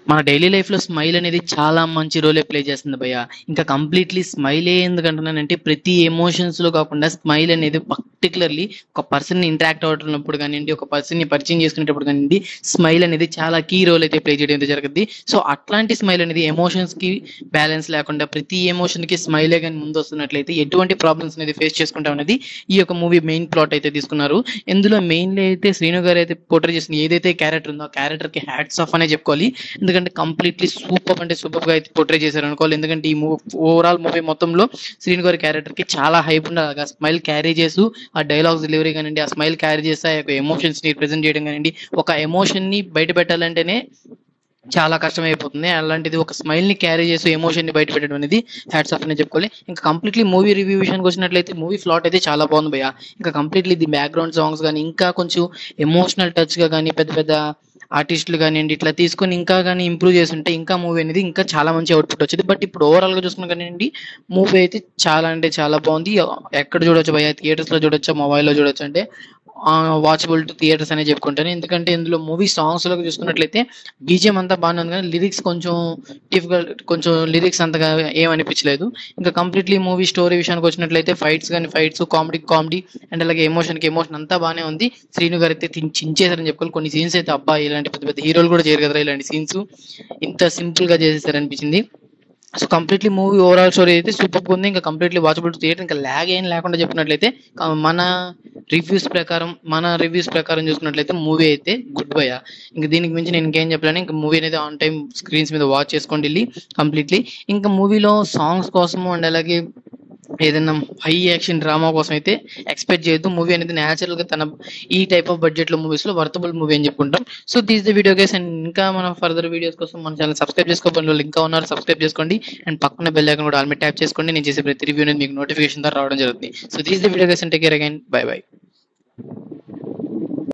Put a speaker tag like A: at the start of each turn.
A: మన డైలీ లైఫ్‌లో స్మైల్ అనేది చాలా మంచి రోలే ప్లే చేస్తుంది భయ్య. ఇంకా కంప్లీట్‌లీ స్మైలే ఎందుకంటున్నానంటే ప్రతి ఎమోషన్స్‌లో కాకుండా స్మైల్ అనేది పర్టిక్యులర్‌లీ ఒక పర్సన్‌ని ఇంటరాక్ట్ అవుతున్నప్పుడు గానియండి, ఒక పర్సన్‌ని పరిచయం చేసుకునేటప్పుడు గానియండి, స్మైల్ అనేది చాలా కీ రోల్ అయితే ప్లే చేయడం అయితే జరుగుద్ది. సో, అట్లాంటి స్మైల్ అనేది ఎమోషన్స్‌కి బ్యాలెన్స్ లేకుండా ప్రతి ఎమోషన్‌కి స్మైలే గాని ముందొస్తున్నట్లయితే ఎటువంటి ప్రాబ్లమ్స్ అనేది ఫేస్ చేసుకుంటాం అనేది ఈ యొక్క మూవీ మెయిన్ ప్లాట్ అయితే తీసుకున్నారు. ఇందులో మెయిన్‌లీ అయితే శ్రీను గారు అయితే పోర్ట్రే చేసిన ఏదైతే క్యారెక్టర్ ఉందో ఆ క్యారెక్టర్‌కి హ్యాట్స్ ఆఫ్ అనే చెప్పుకోవాలి. ఎందుకంటే కంప్లీట్లీ సూపర్ అంటే సూపర్ గా అయితే పోర్ట్రే చేశారు అనుకోవాలి. ఎందుకంటే ఈ ఓవరాల్ మూవీ మొత్తంలో శ్రీను గారి క్యారెక్టర్ కి చాలా హైప్ ఉండాలి. ఆ స్మైల్ క్యారీ చేస్తూ ఆ డైలాగ్స్ డెలివరీ కానివ్వండి, ఆ స్మైల్ క్యారీ చేస్తే ఆ యొక్క ఎమోషన్స్ ని ప్రెజెంట్ చేయడం కానివ్వండి, ఒక ఎమోషన్ ని బయట పెట్టాలంటేనే చాలా కష్టమైపోతుంది. అలాంటిది ఒక స్మైల్ ని క్యారీ చేస్తూ ఎమోషన్ ని బయట పెట్టడం అనేది హ్యాట్స్ ఆఫ్ అనే చెప్పుకోవాలి. ఇంకా కంప్లీట్లీ మూవీ రివ్యూ విషయానికి వచ్చినట్లయితే మూవీ ఫ్లాట్ అయితే చాలా బాగుంది భయ్య. ఇంకా కంప్లీట్లీ ది బ్యాక్గ్రౌండ్ సాంగ్స్ కానీ ఇంకా కొంచెం ఎమోషనల్ టచ్ గా కానీ పెద్ద పెద్ద ఆర్టిస్టులు కానివ్వండి ఇట్లా తీసుకొని ఇంకా కానీ ఇంప్రూవ్ చేస్తుంటే ఇంకా మూవీ అనేది ఇంకా చాలా మంచి అవుట్పుట్ వచ్చింది. బట్ ఇప్పుడు ఓవరాల్ గా చూసుకున్నా కానివ్వండి మూవీ అయితే చాలా అంటే చాలా బాగుంది. ఎక్కడ చూడొచ్చు భయ్య, థియేటర్స్ లో చూడొచ్చా, మొబైల్లో చూడొచ్చు అంటే వాచబుల్ టు థియేటర్స్ అనే చెప్పుకుంటాను. ఎందుకంటే ఇందులో మూవీ సాంగ్స్ లో చూసుకున్నట్లయితే బీజిఎం అంతా బాగానే ఉంది కానీ లిరిక్స్ కొంచెం డిఫికల్ట్, కొంచెం లిరిక్స్ అంతగా ఏమనిపించలేదు. ఇంకా కంప్లీట్లీ మూవీ స్టోరీ విషయానికి వచ్చినట్లయితే ఫైట్స్ కామెడీ అండ్ అలాగే ఎమోషన్ అంతా బాగానే ఉంది. శ్రీను గారు అయితే చించేశారని చెప్పుకోవాలి. కొన్ని సీన్స్ అయితే అబ్బా ఇలాంటి పెద్ద పెద్ద హీరోలు కూడా చేయరు కదా ఇలాంటి సీన్స్, ఇంత సింపుల్ గా చేసేసారనిపించింది. So completely movie overall story అయితే సూపర్ ఉంది. ఇంకా కంప్లీట్లీ వాచబుల్ థియేటర్. ఇంకా ల్యాగ్ ఏం లేకుండా చెప్పినట్లయితే మన రివ్యూస్ ప్రకారం చూసుకున్నట్లయితే మూవీ అయితే గుడ్ బై. ఇంకా దీనికి మించి నేను ఇంకేం చెప్పలేను. ఇంకా మూవీ అనేది ఆన్ టైం స్క్రీన్స్ మీద వాచ్ చేసుకోండి వెళ్ళి కంప్లీట్లీ. ఇంకా మూవీలో సాంగ్స్ కోసము అండ్ అలాగే ఏదైనా హై యాక్షన్ డ్రామా కోసం అయితే ఎక్స్పెక్ట్ చేయొద్దు. మూవీ అనేది న్యాచురల్ గా తన ఈ టైప్ ఆఫ్ బడ్జెట్ లో మూవీస్ లో వర్తబుల్ మూవీ అని చెప్పుకుంటాం. So this the video guys. And ఇంకా మన ఫర్దర్ వీడియోస్ కోసం మన ఛానల్ సబ్స్క్రైబ్ చేసుకోవాలి వాళ్ళు ఇంకా ఉన్నారు, సబ్స్క్రైబ్ చేసుకోండి. అండ్ పక్కన బెల్ ఐకాన్ కూడా ఆల్రెడీ ట్యాప్ చేసుకోండి. నేను చేసే ప్రతి రివ్యూ అనేది మీకు నోటిఫికేషన్ ద్వారా రావడం జరుగుతుంది. So this the video guys and take care again. By by.